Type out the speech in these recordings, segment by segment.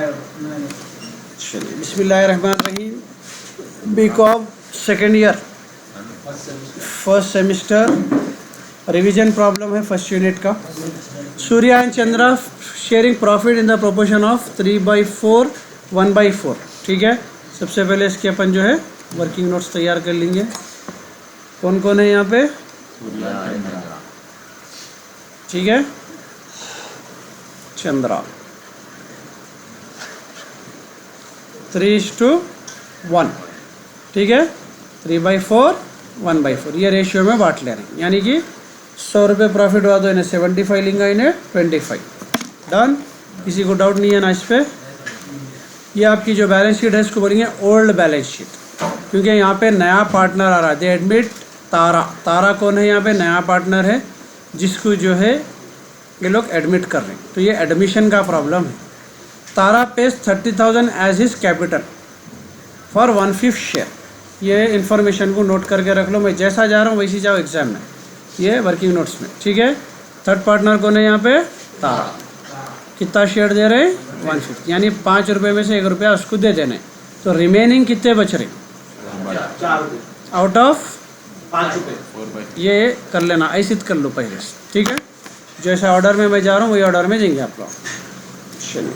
चलिए, बिस्मिल्लाहिर्रहमानिर्रहीम। B Com second year first semester revision problem है फर्स्ट यूनिट का। Surya and Chandra sharing profit in the proportion of 3/4 1/4। ठीक है, सबसे पहले इसके अपन जो है वर्किंग नोट्स तैयार कर लेंगे। कौन कौन है यहाँ पे? ठीक है, चंद्रा 3:1। ठीक है, 3/4 1/4 ये रेशियो में बांट ले रहे हैं, यानी कि 100 रुपये प्रॉफिट हुआ तो इन्हें 75 लेंगे, इन्हें 25। डन। किसी को डाउट नहीं है ना इस पर? ये आपकी जो बैलेंस शीट है इसको बोलेंगे ओल्ड बैलेंस शीट, क्योंकि यहाँ पे नया पार्टनर आ रहा है। दे एडमिट तारा। तारा कौन है? यहाँ पे नया पार्टनर है जिसको जो है ये लोग एडमिट कर रहे हैं, तो ये एडमिशन का प्रॉब्लम है। Tara pays 30,000 as his capital for 1/5 share. ये इन्फॉर्मेशन को नोट करके रख लो, मैं जैसा जा रहा हूँ वैसी जाओ एग्जाम में, ये वर्किंग नोट्स में। ठीक है, थर्ड पार्टनर कौन है यहाँ पे? तारा। कितना शेयर दे रहे हैं? 1/5, यानी 5 रुपये में से 1 रुपया उसको दे देने, तो रिमेनिंग कितने बच रहे? 4 आउट ऑफ 5 रुपये। ये कर लेना, ऐसे कर लो पहले से। ठीक है, जैसा ऑर्डर में मैं जा रहा हूँ वही ऑर्डर में जाएंगे आप लोग। चलिए,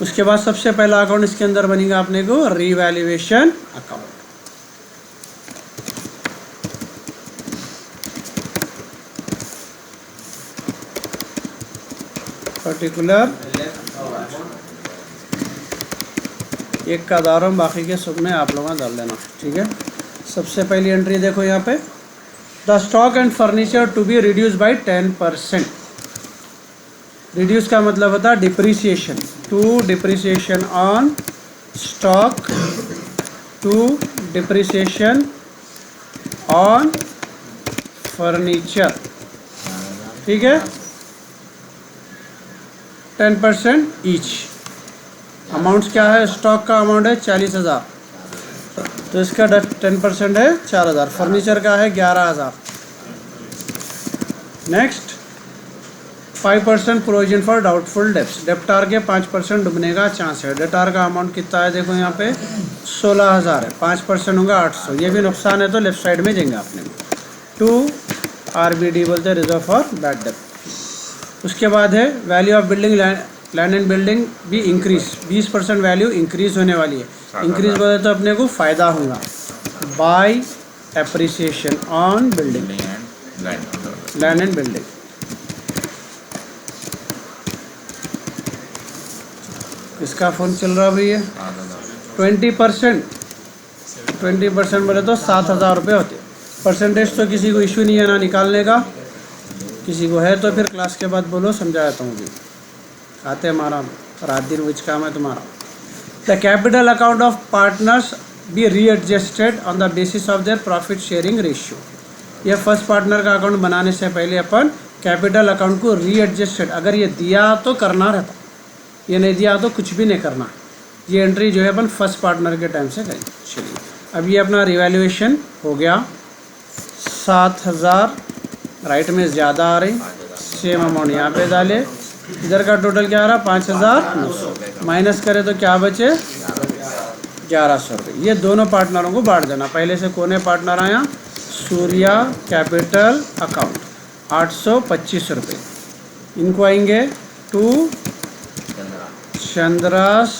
उसके बाद सबसे पहला अकाउंट इसके अंदर बनेगा अपने को रीवैल्यूएशन अकाउंट। पर्टिकुलर एक का दारों बाकी के सब में आप लोगों डाल लेना। ठीक है, सबसे पहली एंट्री देखो यहाँ पे, the stock and furniture to be reduce by 10%। Reduce का मतलब होता है depreciation. To depreciation on stock, to depreciation on furniture. ठीक है, 10% ईच। अमाउंट्स क्या है? स्टॉक का अमाउंट है 40,000, तो इसका 10% है 4,000। फर्नीचर का है 11,000। Next, 5% provision for doubtful debts. डेप्टार के 5% डूबने का चांस है। डेप्टार का अमाउंट कितना है? देखो यहाँ पे 16,000 है, 5% होगा 800। ये भी नुकसान है तो लेफ्ट साइड में देंगे आपने। 2 RBD बोलते हैं, रिजर्व फॉर बैड डेब्ट। उसके बाद है value of building land and building भी इंक्रीज, 20% वैल्यू इंक्रीज होने वाली है। इंक्रीज बोले तो अपने को फ़ायदा होगा by appreciation on building land and building. किसका फ़ोन चल रहा भैया? 20% बोले तो 7,000 रुपये होते। परसेंटेज तो किसी को इशू नहीं है ना निकालने का, किसी को है तो फिर क्लास के बाद बोलो, समझाता हूँ भी। खाते हमारा रात दिन विच काम है तुम्हारा। The capital account of partners be readjusted on the basis of their profit sharing ratio. ये फर्स्ट पार्टनर का अकाउंट बनाने से पहले अपन कैपिटल अकाउंट को रीएडजस्टेड, अगर ये दिया तो करना रहता, ये नहीं दिया तो कुछ भी नहीं करना। ये एंट्री जो है अपन फर्स्ट पार्टनर के टाइम से करेंगे। चलिए, अब ये अपना रिवैल्यूएशन हो गया। 7,000 राइट में ज़्यादा आ रही, सेम अमाउंट यहाँ पे डाले। इधर का टोटल क्या आ रहा? 5,900 माइनस करे तो क्या बचे? 1,100 रुपये। ये दोनों पार्टनरों को बांट देना। पहले से कौन है पार्टनर आया? सूर्या कैपिटल अकाउंट 825 रुपये। इनको आएंगे टू चंद्रास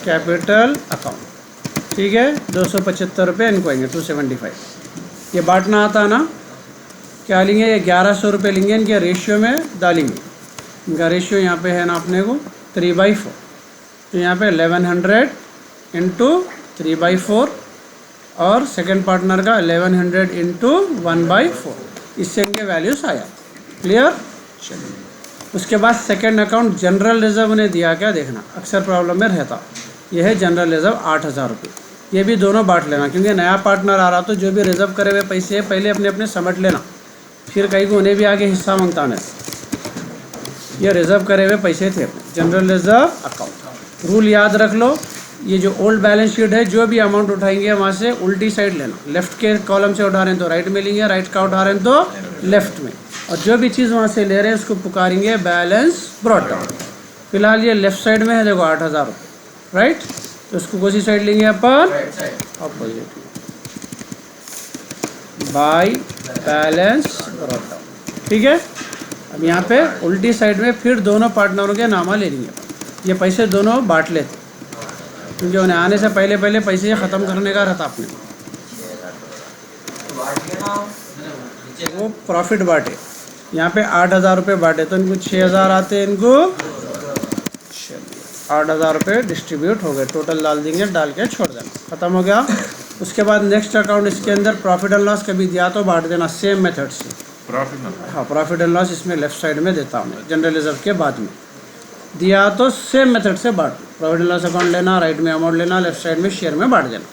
कैपिटल अकाउंट। ठीक है, 275 रुपये इनको आएंगे, 275। ये बांटना आता ना, क्या लेंगे? ये 1,100 रुपये लेंगे, इनके रेशियो में डालेंगे। इनका रेशियो यहाँ पे है ना अपने को 3/4, तो यहाँ पे 1100 इंटू 3/4 और सेकेंड पार्टनर का 1100 इंटू 1/4। इससे इनके वैल्यूज आया। क्लियर? चलिए, उसके बाद सेकेंड अकाउंट जनरल रिजर्व ने दिया क्या देखना, अक्सर प्रॉब्लम में रहता। यह है जनरल रिजर्व 8,000 रुपये। ये भी दोनों बांट लेना, क्योंकि नया पार्टनर आ रहा तो जो भी रिजर्व करे हुए पैसे है पहले अपने अपने समझ लेना, फिर कहीं को उन्हें भी आगे हिस्सा मांगता नहीं। ये रिजर्व करे हुए पैसे थे अपने, जनरल रिजर्व अकाउंट। रूल याद रख लो, ये जो ओल्ड बैलेंस शीट है, जो भी अमाउंट उठाएंगे वहाँ से उल्टी साइड लेना। लेफ्ट के कॉलम से उठा रहे हैं तो राइट में लेंगे, राइट का उठा रहे हैं तो लेफ्ट में, और जो भी चीज़ वहाँ से ले रहे हैं उसको पुकारेंगे बैलेंस ब्रॉट डाउन। फिलहाल ये लेफ्ट साइड में है, देखो 8,000 रुपये, राइट। तो इसको कौन सी साइड लेंगे अपन? Opposite, by balance brought down, ठीक है। अब यहाँ पे उल्टी साइड में फिर दोनों पार्टनरों के नामा ले लेंगे अपन। ये पैसे दोनों बांट लेते, क्योंकि उन्हें आने से पहले पहले पैसे ख़त्म करने का रहता अपने, वो प्रॉफिट बांटे। यहाँ पे 8,000 रुपये बांटे तो इनको 6,000 आते हैं, इनको 8,000 रुपये डिस्ट्रीब्यूट हो गए। टोटल डाल देंगे, डाल के छोड़ देना, ख़त्म हो गया। उसके बाद नेक्स्ट अकाउंट, इसके अंदर प्रॉफिट एंड लॉस कभी दिया तो बांट देना सेम मेथड से। हाँ, प्रॉफिट एंड लॉस इसमें लेफ्ट साइड में देता हूँ मैं, जनरल रिजर्व के बाद में दिया तो सेम मेथड से बांट। प्रॉफिट एंड लॉस अकाउंट लेना, राइट में अमाउंट लेना, लेफ्ट साइड में शेयर में बांट देना,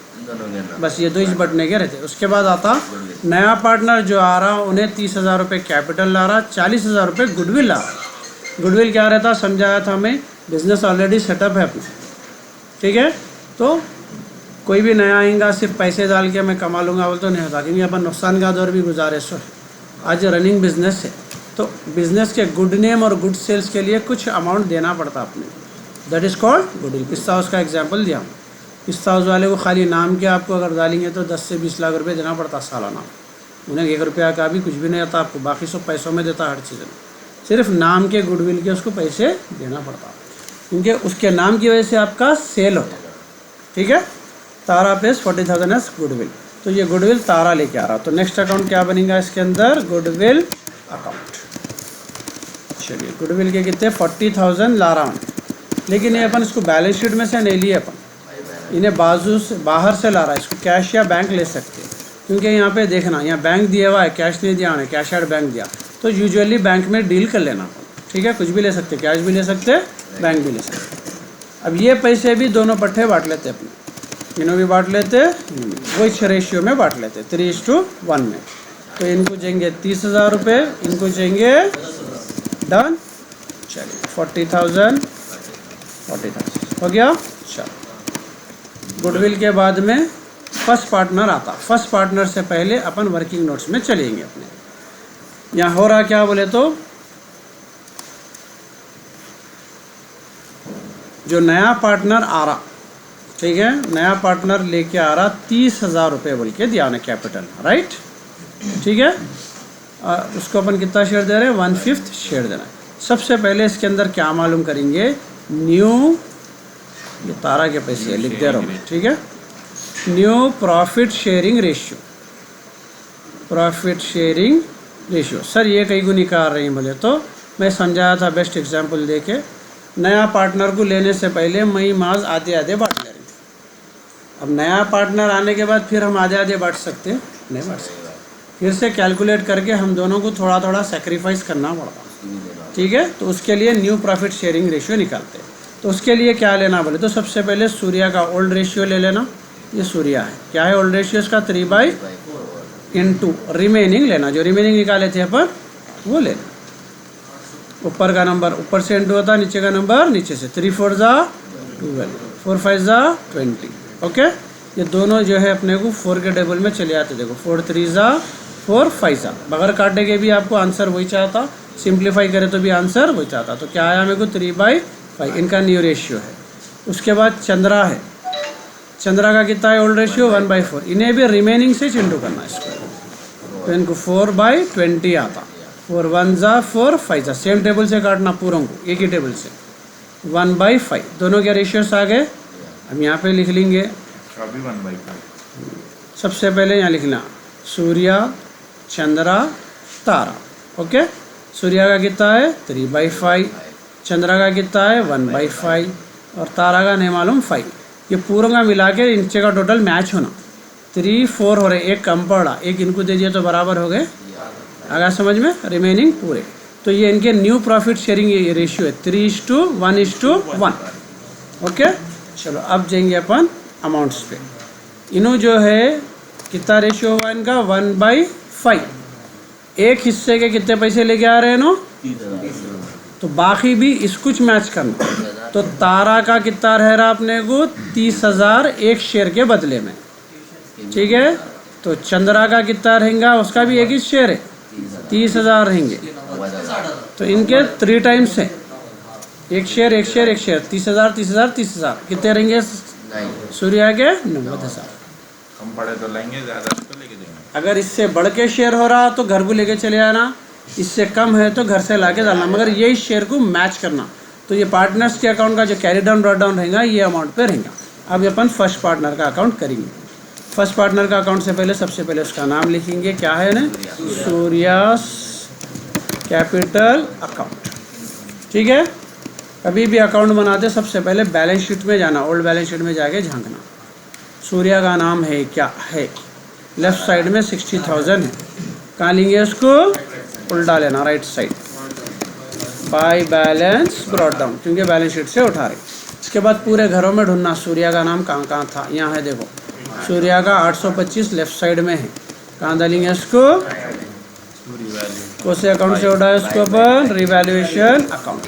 बस ये दो इस बटने के रहते। उसके बाद आता नया पार्टनर जो आ रहा, उन्हें 30,000 रुपये कैपिटल ला रहा, 40,000 रुपये गुडविल ला रहा। गुडविल क्या रहता, समझाया था हमें, बिजनेस ऑलरेडी सेटअप है अपना, ठीक है। तो कोई भी नया आएगा सिर्फ पैसे डाल के मैं कमा लूँगा बोल तो नहीं होता, क्योंकि अपन नुकसान का दौर भी गुजारे सो आज रनिंग बिजनेस है। तो बिजनेस के गुड नेम और गुड सेल्स के लिए कुछ अमाउंट देना पड़ता अपने, दैट इज़ कॉल्ड गुडविल। पिस्ता हाउस का एग्जाम्पल दिया, पिस्ता हाउस वाले को खाली नाम के आपको अगर डालेंगे तो 10 से 20 लाख रुपए देना पड़ता सालाना। उन्हें 1 रुपया का भी कुछ भी नहीं आता आपको, बाकी सब पैसों में देता हर चीज़ में, सिर्फ नाम के गुडविल के उसको पैसे देना पड़ता, क्योंकि उसके नाम की वजह से आपका सेल होता, ठीक है। तारा पेस 40,000 एज गुडविल, तो ये गुडविल तारा लेके आ रहा। तो नेक्स्ट अकाउंट क्या बनेगा इसके अंदर? Goodwill account. चलिए, गुडविल के कितने 40,000 ला रहा हूँ, लेकिन ये अपन इसको बैलेंस शीट में से नहीं लिए अपन, इन्हें बाजू से बाहर से ला रहा है। इसको कैश या बैंक ले सकते हैं, क्योंकि यहाँ पे देखना, यहाँ बैंक दिया हुआ है, कैश नहीं दिया उन्हें, कैश एट बैंक दिया। तो यूजुअली बैंक में डील कर लेना, ठीक है। कुछ भी ले सकते, कैश भी ले सकते, बैंक भी ले सकते। अब ये पैसे भी दोनों पट्टे बांट लेते अपने, तीनों भी बांट लेते, वही रेशियो में बांट लेते 3:1 में। तो इनको चाहिए 30,000 रुपये, इनको चाहिए, डन। चलिए 40,000 हो गया। चलो, गुडविल के बाद में फर्स्ट पार्टनर आता। फर्स्ट पार्टनर से पहले अपन वर्किंग नोट्स में चलेंगे अपने। यहाँ हो रहा क्या बोले तो, जो नया पार्टनर आ रहा, ठीक है, नया पार्टनर लेके आ रहा 30,000 रुपये बोल के दिया उन्हें कैपिटल, राइट, ठीक है। उसको अपन कितना शेयर दे रहे हैं? 1/5 शेयर देना है। सबसे पहले इसके अंदर क्या मालूम करेंगे, न्यू, ये तारा के पैसे लिख दे रहा हूँ, ठीक है, new profit sharing ratio. Profit sharing ratio sir ये कहीं को निकाल रही हैं बोले तो मैं समझाया था बेस्ट एग्जांपल देके, नया पार्टनर को लेने से पहले मई मास आधे आधे बांट ले रही थी। अब नया पार्टनर आने के बाद फिर हम आधे आधे बांट सकते हैं? नहीं बांट सकते। फिर से कैलकुलेट करके हम दोनों को थोड़ा थोड़ा सेक्रीफाइस करना पड़ता, ठीक है। तो उसके लिए न्यू प्रॉफिट शेयरिंग रेशियो निकालते हैं। तो उसके लिए क्या लेना बोले तो सबसे पहले सूर्या का ओल्ड रेशियो ले लेना। ये सूर्या है, क्या है ओल्ड रेशियो इसका? 3/4 इंटू रिमेनिंग लेना, जो रिमेनिंग निकाले थे अपन वो लेना। ऊपर का नंबर ऊपर से इंटू होता है, नीचे का नंबर नीचे से। 3 4 जा 12, 4 5 जा 20, ओके। ये दोनों जो है अपने को 4 के टेबल में चले आते। देखो 4 3 जा 4 5 जा, बगैर काटे के भी आपको आंसर वही चाहता, सिंप्लीफाई करे तो भी आंसर वही चाहता। तो क्या आया मेरे को? 3/5 इनका न्यू रेशियो है। उसके बाद चंद्रा है, चंद्रा का कितना है ओल्ड रेशियो? 1/4। इन्हें भी रिमेनिंग से इंटू करना इसको, तो इनको 4/20 आता। 4 1 जा 4 5 जा, सेम टेबल से काटना पूरों को, एक ही टेबल से। 1/5 दोनों के रेशियोस आ गए। हम यहाँ पे लिख लेंगे, 1/5 सबसे पहले यहाँ लिखना सूर्या चंद्रा तारा, ओके। सूर्या का कितना है? 3/5, चंद्रा का कितना है? 1/5 और तारा का नहीं मालूम 5। ये पूरों का मिला के इनसे का टोटल मैच होना। 3 4 हो रहे, एक कम पड़ा, एक इनको दे दिया तो बराबर हो गए। आगे समझ में? रिमेनिंग पूरे। तो ये इनके न्यू प्रॉफिट शेयरिंग ये रेशियो है 3:1:1, ओके। चलो अब जाएंगे अपन अमाउंट्स पे। इन्हों जो है कितना रेशियो हुआ इनका? 1/5। एक हिस्से के कितने पैसे लेके आ रहे हैं नो? तो बाकी भी इस कुछ मैच करना। तो तारा का कितना रह रहा अपने को? 30,000 एक शेयर के बदले में, ठीक है। तो चंद्रा का कितना रहेगा? उसका भी एक ही शेयर है, 30,000 रहेंगे। तो इनके 3 टाइम्स है, एक शेयर 30,000 30,000 कितने रहेंगे सूर्या के 90,000। कम पड़े तो लेंगे, ज़्यादा तो लेके देंगे। अगर इससे बढ़ के शेयर हो रहा तो घर को लेके चले आना, इससे कम है तो घर से ला के डालना, मगर यही शेयर को मैच करना। तो ये पार्टनर्स के अकाउंट का जो कैरी डाउन ब्रॉड डाउन रहेगा ये अमाउंट पे रहेगा। अब अपन फर्स्ट पार्टनर का अकाउंट करेंगे। फर्स्ट पार्टनर का अकाउंट से पहले सबसे पहले उसका नाम लिखेंगे, क्या है ना, सूर्यास कैपिटल अकाउंट। ठीक है, कभी भी अकाउंट बनाते सबसे पहले बैलेंस शीट में जाना, ओल्ड बैलेंस शीट में जाके झांकना। सूर्या का नाम है क्या है, लेफ्ट साइड में 60,000 है, कहाँ लेंगे उसको, उल्टा लेना right side, by balance brought down, क्योंकि बैलेंस शीट से उठा रहे। इसके बाद पूरे घरों में ढूंढना सूर्या का नाम कहाँ कहाँ था, यहाँ है देखो, सूर्या का 825 लेफ्ट साइड में है, कहाँ डालेंगे इसको, कौन से अकाउंट से उठाए उसको अपन, रिवैल्यूएशन अकाउंट।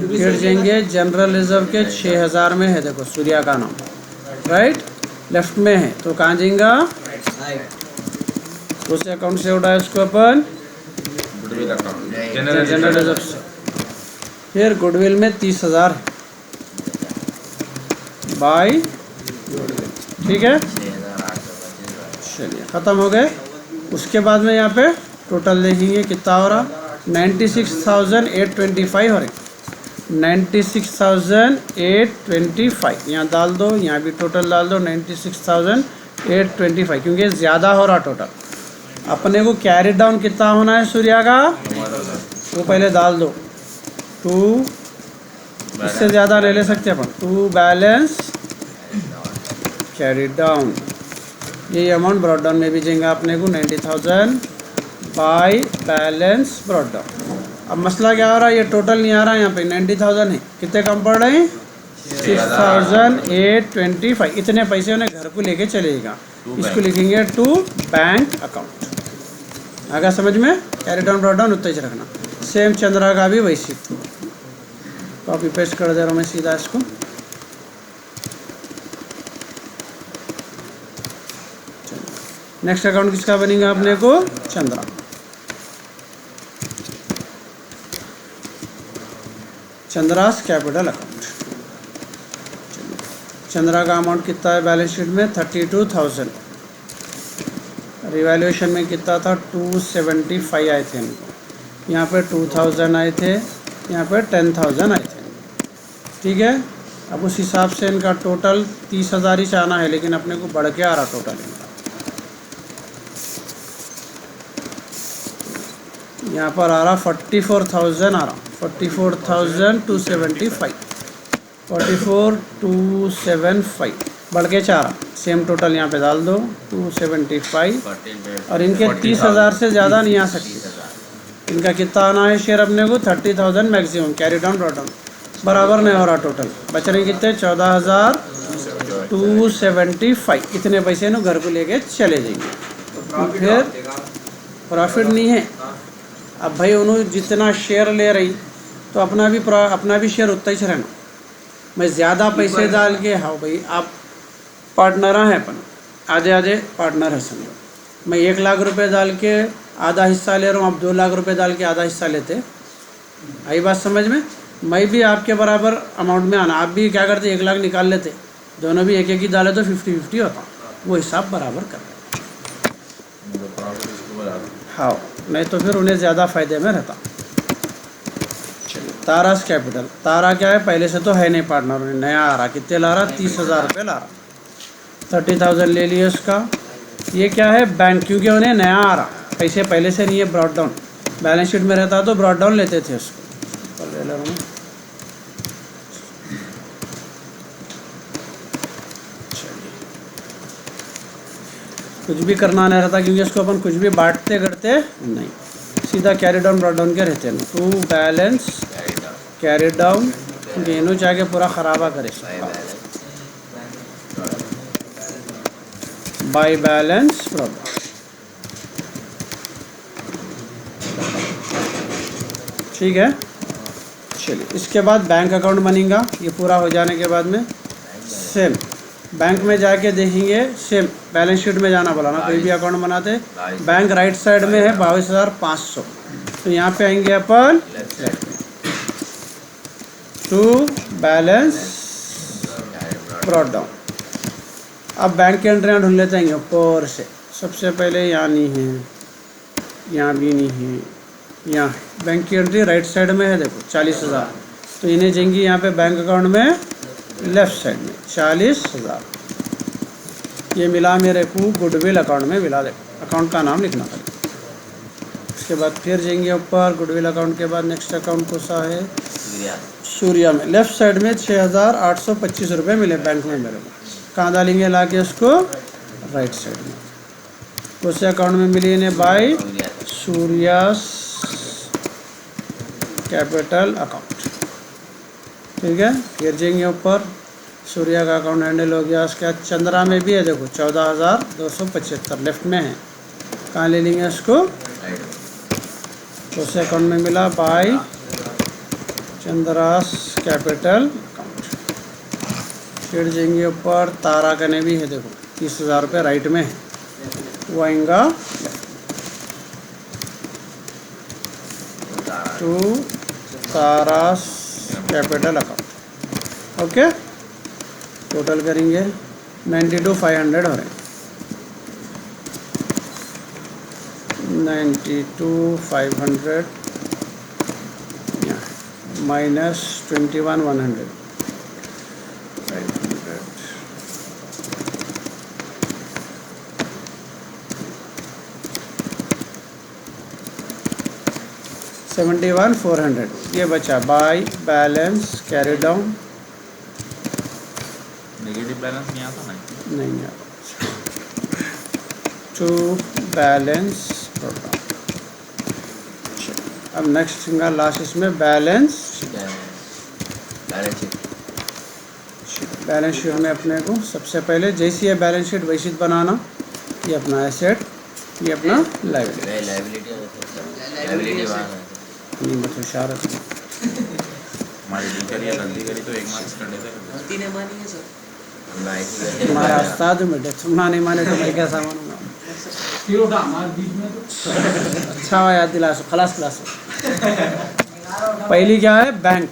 फिर जाएंगे जनरल रिजर्व के 6,000 में है, देखो सूर्या का नाम राइट लेफ्ट में है, तो कहाँ जाएगा, कौन से अकाउंट से उठाए उसको अपन, गुडविल अकाउंट, जनरल रिजर्व से। फिर गुडविल में 30,000 है, बाय गुडविल। ठीक है, चलिए ख़त्म हो गए। उसके बाद में यहाँ पे टोटल देखेंगे कितना हो रहा, 96,825 हो रहे, 96,825 यहाँ डाल दो, यहाँ भी टोटल डाल दो 96,825, क्योंकि ज़्यादा हो रहा टोटल। अपने को कैरी डाउन कितना होना है सूर्या का, वो पहले डाल दो 2, इससे ज़्यादा ले सकते हैं अपन, 2 बैलेंस कैरी डाउन, ये अमाउंट ब्रॉड डाउन में भी जाएगा अपने को 90,000 बाय बैलेंस ब्रॉड डाउन। अब मसला क्या हो रहा है, ये टोटल नहीं आ रहा है, यहाँ पे 90,000 है, कितने कम पड़ रहे हैं, 6,825, इतने पैसे उन्हें घर को लेके चलेगा। इसको लिखेंगे टू बैंक अकाउंट। आगे समझ में, कैरी डाउन ब्रॉड डाउन उतना ही रखना। सेम चंद्रा का भी वैसी, कॉपी पेस्ट कर दे रहा हूँ मैं सीधा इसको। नेक्स्ट अकाउंट किसका बनेगा अपने को, चंद्रा। Chandra's capital account. चंद्रा का अमाउंट कितना है बैलेंस शीट में, 32,000, रिवैल्यूएशन में कितना था, 275 आए थे इनको, यहाँ पे 2,000 आए थे, यहाँ पे 10,000 आए थे। ठीक है, अब उस हिसाब से इनका टोटल 30,000 ही चाहना है, लेकिन अपने को बढ़ के आ रहा टोटल इनका। यहाँ पर आ रहा 44,000 आ रहा, 44,275, 44,275 बढ़ के 4, सेम टोटल यहाँ पे डाल दो 275, और इनके 30,000 से ज़्यादा नहीं आ सकती। इनका कितना आना है शेयर अपने को, 30,000 maximum, carry down brought down बराबर नहीं हो रहा, टोटल बच रहे कितने, 14,275। इतने पैसे ना घर को लेके चले जाएंगे, फिर प्रॉफिट नहीं है। अब भाई उन्होंने जितना शेयर ले रही तो अपना भी शेयर उतना ही रहना। मैं ज़्यादा पैसे डाल के, हाँ भाई आप पार्टनर हैं अपन, आधे आधे पार्टनर है समझो, मैं 1 लाख रुपए डाल के आधा हिस्सा ले रहा हूँ, आप 2 लाख रुपए डाल के आधा हिस्सा लेते, आई बात समझ में। मैं भी आपके बराबर अमाउंट में आना, आप भी क्या करते 1 लाख निकाल लेते, दोनों भी एक एक ही डाले तो 50-50 होता, वो हिसाब बराबर कर। हाँ, नहीं तो फिर उन्हें ज़्यादा फ़ायदे में रहता। तारास कैपिटल, तारा क्या है, पहले से तो है नहीं पार्टनर, उन्हें नया आ रहा, कितने ला रहा, 30,000 रुपये ला रहा, 30,000 ले लिए उसका। ये क्या है, बैंक, क्योंकि उन्हें नया आ रहा, पैसे पहले से नहीं है, ब्रॉड डाउन बैलेंस शीट में रहता तो ब्रॉड डाउन लेते थे उसको। ले लो कुछ भी करना नहीं रहता, क्योंकि इसको अपन कुछ भी बांटते करते नहीं, सीधा कैरी डाउन ब्रॉड डाउन के रहते हैं। टू बैलेंस कैरी डाउन, दोनों जाके पूरा खराबा करे, बाय बैलेंस ब्रॉड डाउन। ठीक है, चलिए इसके बाद बैंक अकाउंट बनेगा। ये पूरा हो जाने के बाद में सेम बैंक में जाके देखेंगे, सेम बैलेंस शीट में जाना बोला ना, कोई भी अकाउंट बनाते, बैंक राइट साइड में है 22,500, तो यहाँ पे आएंगे अपन टू बैलेंस ब्रॉट डाउन। अब बैंक की एंट्रियाँ ढूंढ लेते हैं ऊपर से। सबसे पहले यहाँ नहीं है, यहाँ भी नहीं है, यहाँ बैंक की एंट्री राइट साइड में है, देखो 40,000, तो इन्हें जाएंगी यहाँ पे बैंक अकाउंट में लेफ़्ट साइड में 40,000। ये मिला मेरे को गुडविल अकाउंट में मिला, देखो अकाउंट का नाम लिखना पड़ेगा। उसके बाद फिर जाएंगे ऊपर, गुडविल अकाउंट के बाद नेक्स्ट अकाउंट कौन सा है, सूर्या में लेफ़्ट साइड में 6,825 रुपये मिले बैंक में मेरे को। कहाँ डालेंगे ला के उसको, राइट साइड में। उस अकाउंट में मिली इन्हें बाय सूर्यास कैपिटल अकाउंट, ठीक है। फिर जाएंगे ऊपर, सूर्या का अकाउंट हैंडल हो गया। उसके बाद चंद्रा में भी है, देखो 14,275 लेफ्ट में है। कहाँ ले लेंगे उसको, उस अकाउंट में मिला बाय चंद्रास कैपिटल अकाउंट। फिर जाएंगे ऊपर, तारा का ने भी है, देखो 30,000 रुपये राइट में है, वो आएगा to Tara's capital account. Okay, total करेंगे 92,500 हो रहे हैं, 92,500 माइनस 21,100, 500 71,400 ये बचा by balance carry down. Negative balance नहीं आता ना, नहीं आता, टू बैलेंस प्रोग्राम। अब नेक्स्ट सिंगल लास्ट इसमें बैलेंस शीट में अपने को सबसे पहले जैसी है बैलेंस शीट वैसी बनाना। ये अपना एसेट, ये अपना लायबिलिटी। नहीं मतलब होशियार है, हमारी टीचर ये गलती करी तो 1 मार्क्स कर देते। तुम्हारा उस्ताद में सुनना नहीं माने तो मैं कैसा मानूंगा। अच्छा हुआ याद दिला, खलास क्लास। पहली क्या है, बैंक,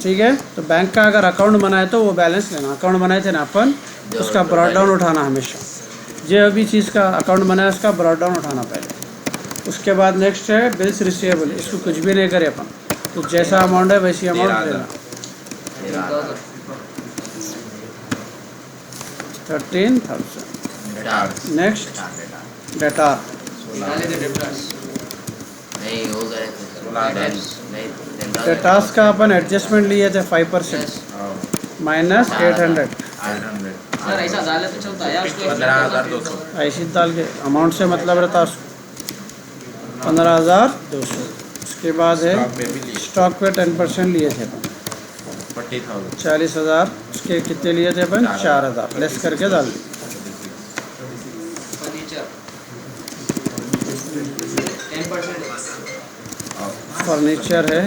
ठीक है। तो बैंक का अगर अकाउंट बनाए तो वो बैलेंस लेना। अकाउंट बनाए थे ना अपन, उसका ब्रॉड डाउन उठाना हमेशा। जो भी चीज़ का अकाउंट बनाया उसका ब्रॉड डाउन उठाना पहले। उसके बाद नेक्स्ट है बिल्स रिसीवेबल। इसको कुछ भी नहीं करे अपन, तो जैसा अमाउंट है वैसी अमाउंट लेना। 13,000। नेक्स्ट डेटार, डेटार्स का अपन एडजस्टमेंट लिए थे 5% माइनस 800। ऐसा डाले तो चलता है यार, 15,200 ऐसी डाल के अमाउंट से मतलब रहता उसको 15,200। उसके बाद है स्टॉक पे 10% लिए थे अपन 40,000। उसके कितने लिए थे अपन, 4,000 लेस करके डाल दिए। फर्नीचर है,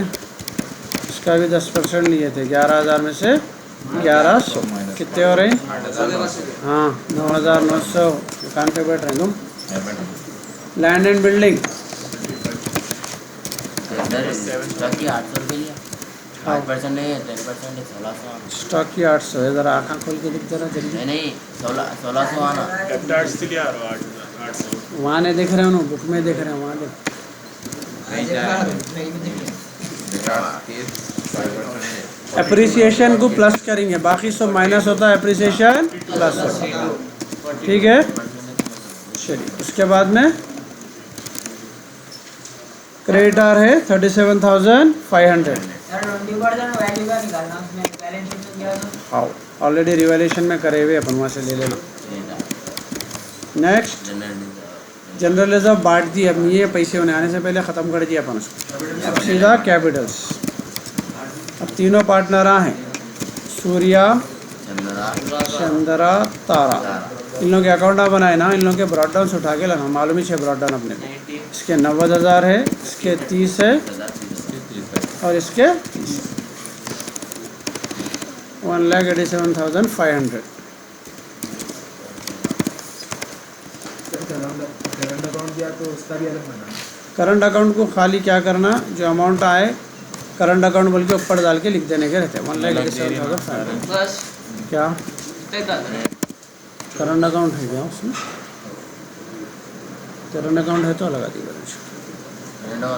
इसका भी 10% लिए थे। 11,000 में से 1,100 कितने हो रहे हैं, हाँ 9,900। दुकान पे बैठ रहे हैं तुम। लैंड एंड बिल्डिंग, स्टॉक की 800 है। ज़रा आँखा खोल के दिख जरा जल्दी। नहीं 1600 आना। वहाँ नहीं देख रहे हो ना, बुक में देख रहे हैं, वहाँ देख। अप्रिसिएशन को प्लस करेंगे, बाकी सब माइनस होता है, अप्रिसिएशन प्लस होता है, ठीक है। चलिए उसके बाद में क्रेडिटर है 37,500। हाँ ऑलरेडी रिवैल्यूएशन में करे हुए अपन, वहाँ से ले लेना। नेक्स्ट जनरल रिजर्व बांट दी, अब ये पैसे होने आने से पहले ख़त्म कर दिया अपन उसको। अब सीधा कैपिटल्स। अब तीनों पार्टनर हैं, सूर्या, चंद्रा, तारा। इन लोगों के अकाउंट आप बनाए ना, इन लोगों के ब्रॉड डाउन से उठा के लाना। मालूम ही है ब्रॉड डाउन अपने को। इसके 90,000 है, इसके 30 है और इसके 30। 1,87,500। करंट अकाउंट दिया तो उसका भी अलग बनाना। करंट अकाउंट को खाली क्या करना, जो अमाउंट आए करंट अकाउंट बोल के ऊपर डाल के लिख देने के रहते हैं 1,87,500 बस क्या ते डाल करंट अकाउंट है क्या उसमें करंट अकाउंट है तो लगा दी రెండో